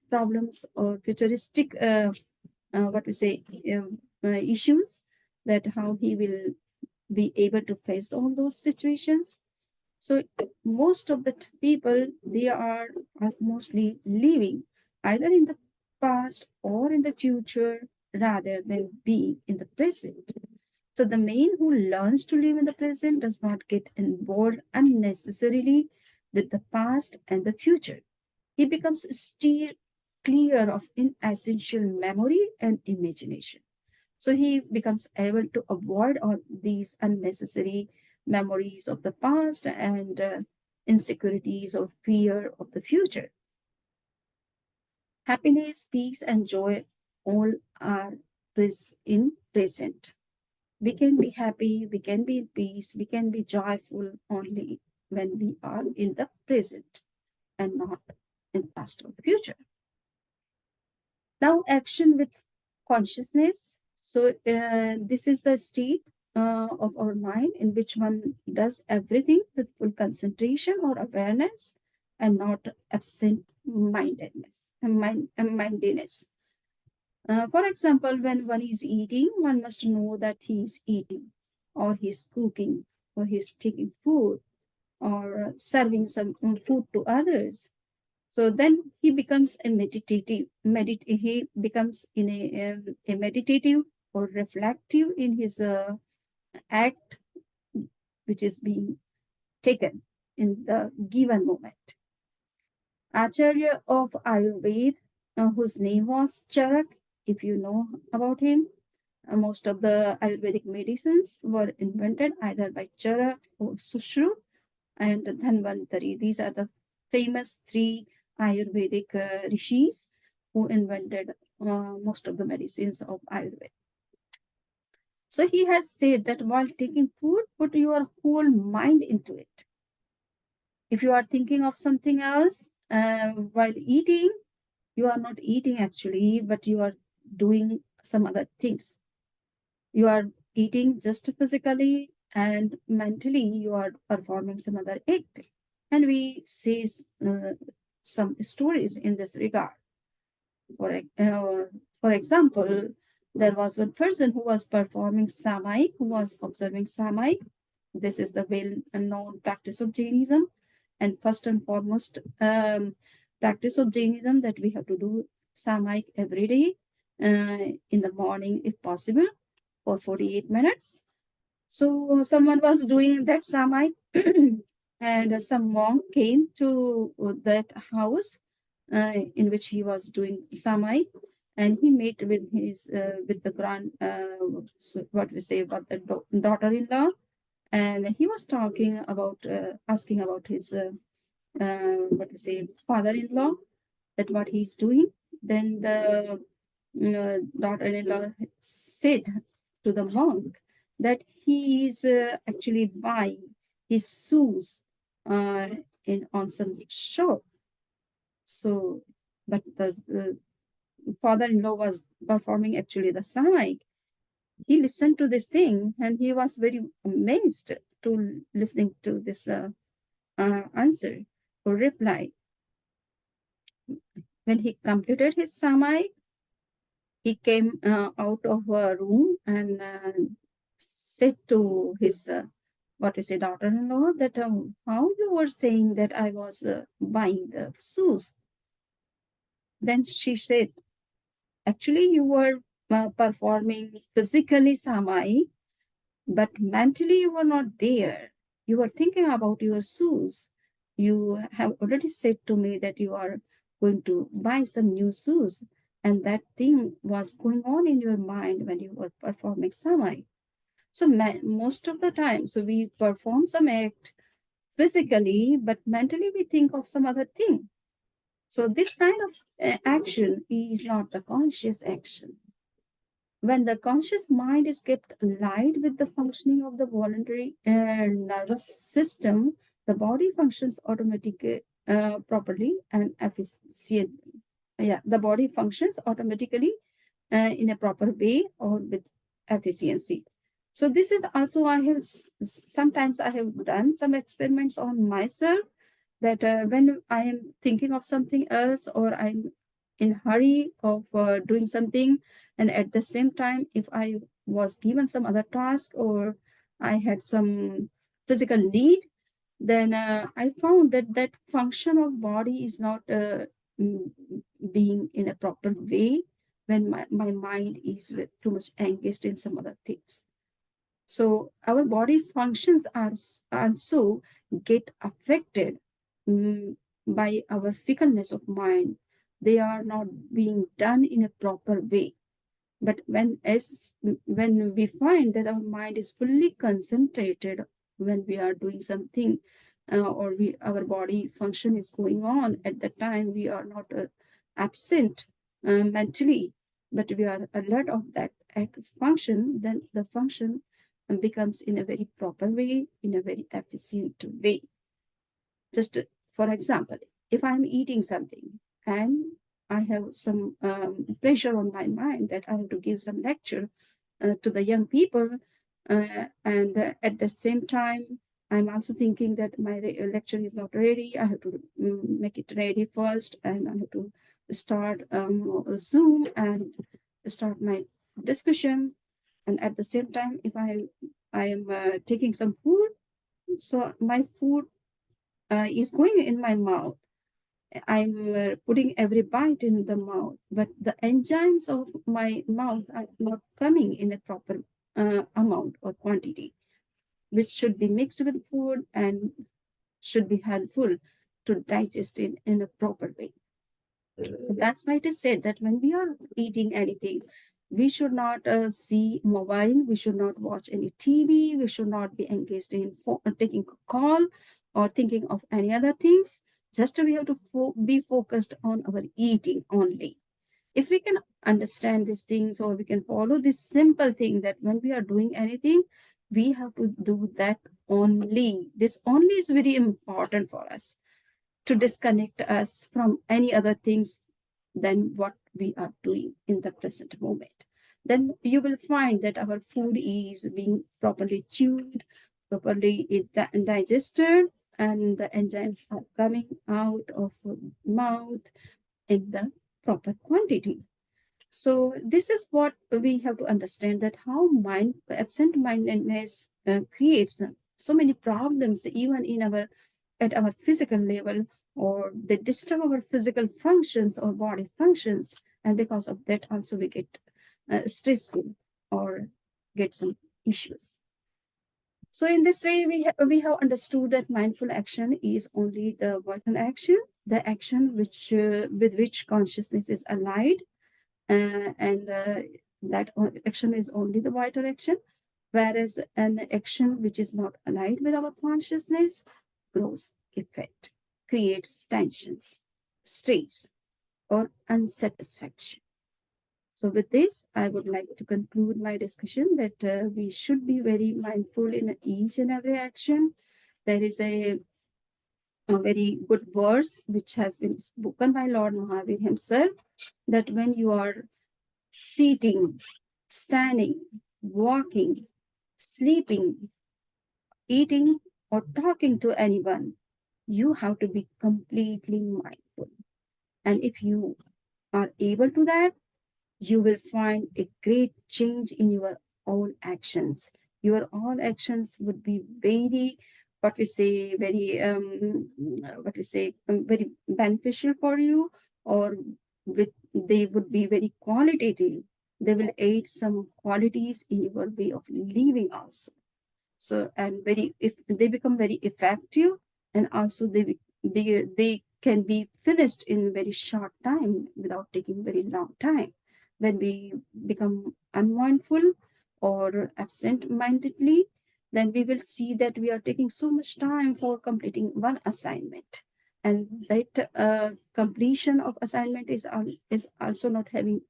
Speaker 2: problems or futuristic what we say issues, that how he will be able to face all those situations. So most of the people, they are mostly living either in the past or in the future rather than being in the present. So the man who learns to live in the present does not get involved unnecessarily with the past and the future. He becomes steer clear of inessential memory and imagination. So he becomes able to avoid all these unnecessary memories of the past and insecurities or fear of the future. Happiness, peace, and joy all are in present. We can be happy, we can be in peace, we can be joyful only when we are in the present and not in past or future. Now, action with consciousness. So, this is the state of our mind in which one does everything with full concentration or awareness and not absent mindedness. For example, when one is eating, one must know that he is eating, or he is cooking, or he is taking food, or serving some food to others. So then he becomes a he becomes in a meditative or reflective in his act, which is being taken in the given moment. Acharya of Ayurveda, whose name was Charak, if you know about him, Most of the Ayurvedic medicines were invented either by Charak or Sushruta and Dhanvantari. These are the famous three Ayurvedic rishis who invented most of the medicines of Ayurveda. So he has said that while taking food, put your whole mind into it. If you are thinking of something else while eating, you are not eating actually, but you are doing some other things. You are eating just physically, and mentally you are performing some other act. And we see some stories in this regard. For example, there was one person who was performing Samaik, who was observing Samaik. This is the well-known practice of Jainism. And first and foremost, practice of Jainism that we have to do Samaik every day in the morning, if possible, for 48 minutes. So someone was doing that Samaik, and some monk came to that house in which he was doing Samaik, and he met with his with the what we say about the daughter-in-law, and he was talking about asking about his what we say father-in-law, that what he's doing. Then the daughter-in-law said to the monk that he is actually buying his shoes in on some shop. So, but the father-in-law was performing actually the Samaik. He listened to this thing and he was very amazed to listening to this answer or reply. When he completed his Samaik, he came out of a room and said to his what is a daughter-in-law that how you were saying that I was buying the shoes. Then she said, actually you were performing physically Samaik, but mentally you were not there. You were thinking about your shoes. You have already said to me that you are going to buy some new shoes, and that thing was going on in your mind when you were performing Samaik. So most of the time, so we perform some act physically, but mentally we think of some other thing. So this kind of action is not the conscious action. When the conscious mind is kept aligned with the functioning of the voluntary nervous system, the body functions automatically, properly and efficiently. Yeah, the body functions automatically in a proper way or with efficiency. So this is also sometimes I have done some experiments on myself, that when I am thinking of something else or I'm in hurry of doing something, and at the same time if I was given some other task or I had some physical need, then I found that that function of body is not mm, being in a proper way when my mind is too much engaged in some other things. So our body functions are also get affected by our fickleness of mind. They are not being done in a proper way. But when we find that our mind is fully concentrated when we are doing something, or our body function is going on at the time, we are not absent mentally, but we are alert of that function. Then the function becomes in a very proper way, in a very efficient way. Just for example, if I'm eating something and I have some pressure on my mind that I have to give some lecture to the young people, and at the same time, I'm also thinking that my lecture is not ready. I have to make it ready first, and I have to start Zoom and start my discussion. And at the same time, if I am taking some food, so my food is going in my mouth. I'm putting every bite in the mouth, but the enzymes of my mouth are not coming in a proper amount or quantity, which should be mixed with food and should be helpful to digest it in a proper way. So that's why it is said that when we are eating anything, We should not see mobile. We should not watch any TV. We should not be engaged in taking a call or thinking of any other things. Just we have to be focused on our eating only. If we can understand these things, or we can follow this simple thing that when we are doing anything, we have to do that only. This only is very important for us to disconnect us from any other things than what we are doing in the present moment. Then you will find that our food is being properly chewed, properly digested, and the enzymes are coming out of mouth in the proper quantity. So this is what we have to understand, that how absent-mindedness creates so many problems, even in our at our physical level, or they disturb our physical functions or body functions, and because of that also we get stressful or get some issues. So in this way, we have understood that mindful action is only the vital action, the action which with which consciousness is aligned, and that action is only the vital action, whereas an action which is not aligned with our consciousness grows effect, creates tensions, stress, or unsatisfaction. So with this, I would like to conclude my discussion that we should be very mindful in each and every action. There is a very good verse which has been spoken by Lord Mahavir himself, that when you are sitting, standing, walking, sleeping, eating, or talking to anyone, you have to be completely mindful. And if you are able to that, you will find a great change in your own actions. Your own actions would be very, what we say, very, very beneficial for you, or they would be very qualitative. They will aid some qualities in your way of living also. So, and very, if they become very effective, and also they can be finished in very short time without taking very long time. When we become unmindful or absent-mindedly, then we will see that we are taking so much time for completing one assignment, and that completion of assignment is also not having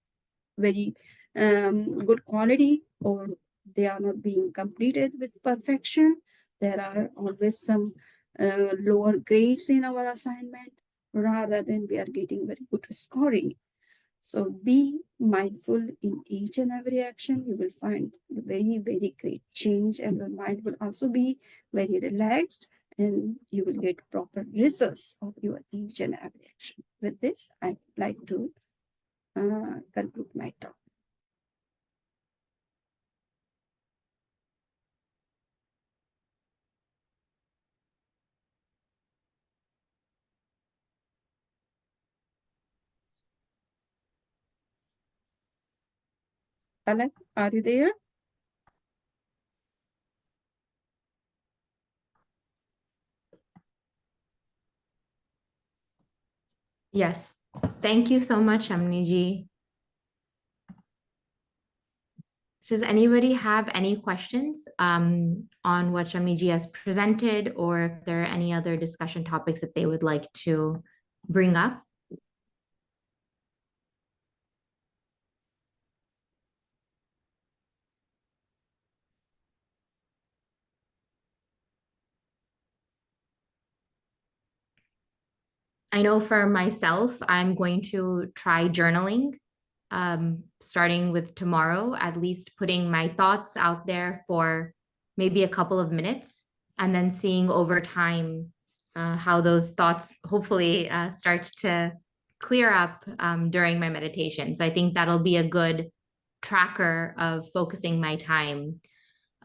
Speaker 2: very good quality, or they are not being completed with perfection. There are always some lower grades in our assignment, rather than we are getting very good scoring. So be mindful in each and every action. You will find very, very great change, and your mind will also be very relaxed, and you will get proper results of your each and every action. With this, I'd like to conclude my talk. Alec, are you there?
Speaker 1: Yes. Thank you so much, Shamniji. Does anybody have any questions on what Shamniji has presented, or if there are any other discussion topics that they would like to bring up? I know for myself, I'm going to try journaling, starting with tomorrow, at least putting my thoughts out there for maybe a couple of minutes, and then seeing over time how those thoughts hopefully start to clear up during my meditation. So I think that'll be a good tracker of focusing my time.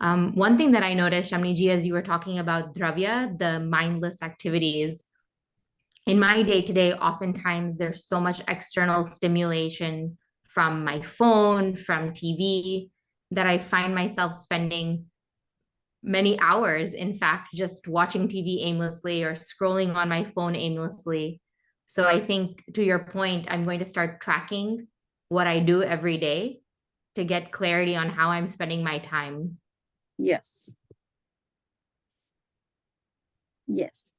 Speaker 1: One thing that I noticed, Shamniji, as you were talking about Dravya, the mindless activities, in my day-to-day, oftentimes there's so much external stimulation from my phone, from TV, that I find myself spending many hours, in fact, just watching TV aimlessly or scrolling on my phone aimlessly. So I think, to your point, I'm going to start tracking what I do every day to get clarity on how I'm spending my time.
Speaker 2: Yes. Yes.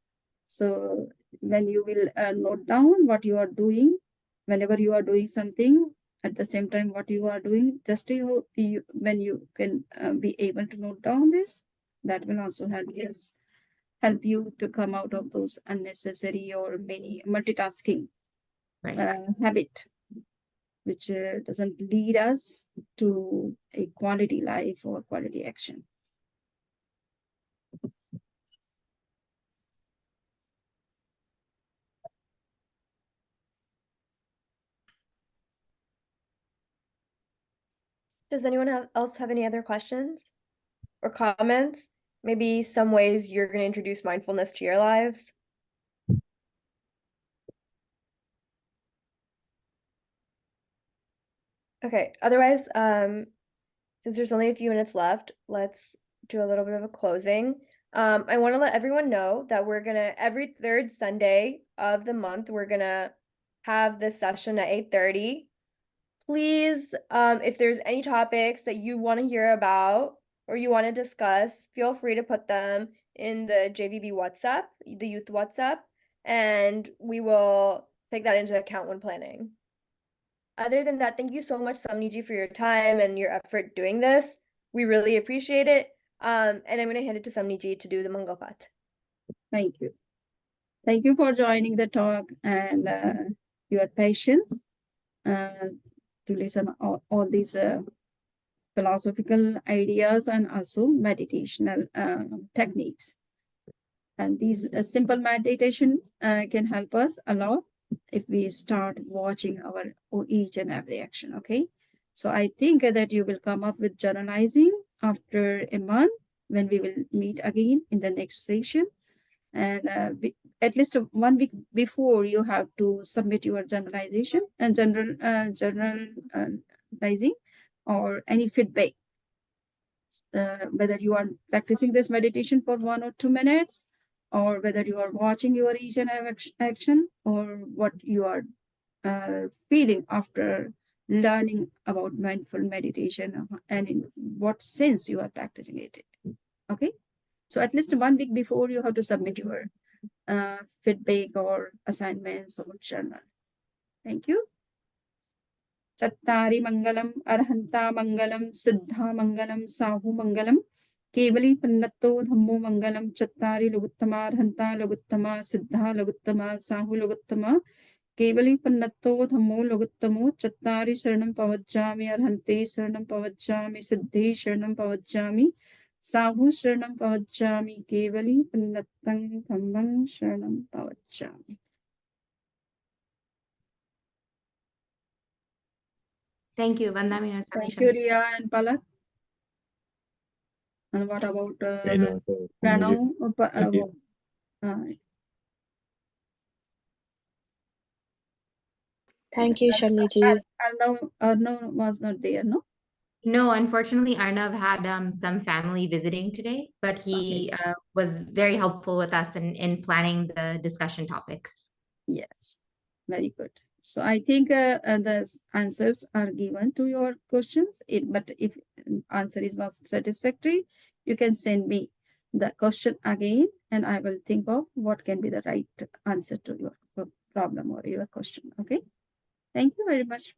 Speaker 2: So when you will note down what you are doing, whenever you are doing something, at the same time what you are doing, just when you can be able to note down this, that will also help you to come out of those unnecessary or many multitasking
Speaker 1: Right.
Speaker 2: habit, which doesn't lead us to a quality life or quality action.
Speaker 3: Does anyone else have any other questions or comments? Maybe some ways you're going to introduce mindfulness to your lives? Okay, otherwise, since there's only a few minutes left, let's do a little bit of a closing. I want to let everyone know that we're gonna every third Sunday of the month, we're gonna have this session at 8:30. Please, if there's any topics that you want to hear about or you want to discuss, feel free to put them in the JVB WhatsApp, the youth WhatsApp, and we will take that into account when planning. Other than that, thank you so much, Samniji, for your time and your effort doing this. We really appreciate it. And I'm going to hand it to Samniji to do the Mangal Path.
Speaker 2: Thank you. Thank you for joining the talk and your patience to listen all these philosophical ideas and also meditational techniques. And these simple meditation can help us a lot if we start watching our each and every action. Okay, so I think that you will come up with journalizing after a month when we will meet again in the next session, and at least 1 week before you have to submit your journalization and journalizing or any feedback, whether you are practicing this meditation for 1 or 2 minutes, or whether you are watching your each and every action, or what you are feeling after learning about mindful meditation, and in what sense you are practicing it. Okay, so at least 1 week before you have to submit your feedback or assignments or journal. Thank you. चत्तारि मंगलम अर्हंता मंगलम सिद्धा मंगलम साहु मंगलम केवली पन्नत्तो धम्मो मंगलम चत्तारि लघुत्तमा अर्हंता लघुत्तमा सिद्धा लघुत्तमा साहु लघुत्तमा केवली पन्नत्तो धम्मो लघुत्तमो चत्तारि शरणं पवज्जामि अर्हन्ते शरणं पवज्जामि सिद्धे शरणं पवज्जामि साहु शरणं पवज्जामि केवली पन्नत्तं धम्मं शरणं पवज्जामि.
Speaker 1: Thank you, Vandami Nasami
Speaker 2: Thank you,
Speaker 1: Shamiji.
Speaker 2: Riya and Palak. And what about
Speaker 6: I know, sir.
Speaker 2: Pranav?
Speaker 6: Thank you.
Speaker 4: Thank you, Shamiji.
Speaker 2: Arnav was not there, no?
Speaker 1: No, unfortunately, Arnav had some family visiting today, but he was very helpful with us in planning the discussion topics.
Speaker 2: Yes, very good. So I think the answers are given to your questions. But if answer is not satisfactory, you can send me the question again, and I will think of what can be the right answer to your problem or your question. Okay. Thank you very much.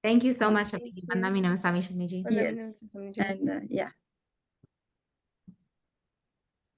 Speaker 1: Thank you so much,
Speaker 3: Thank
Speaker 1: Shamiji.
Speaker 3: you.
Speaker 1: Vandami Namasami Shamiji.
Speaker 2: Yes. And yeah.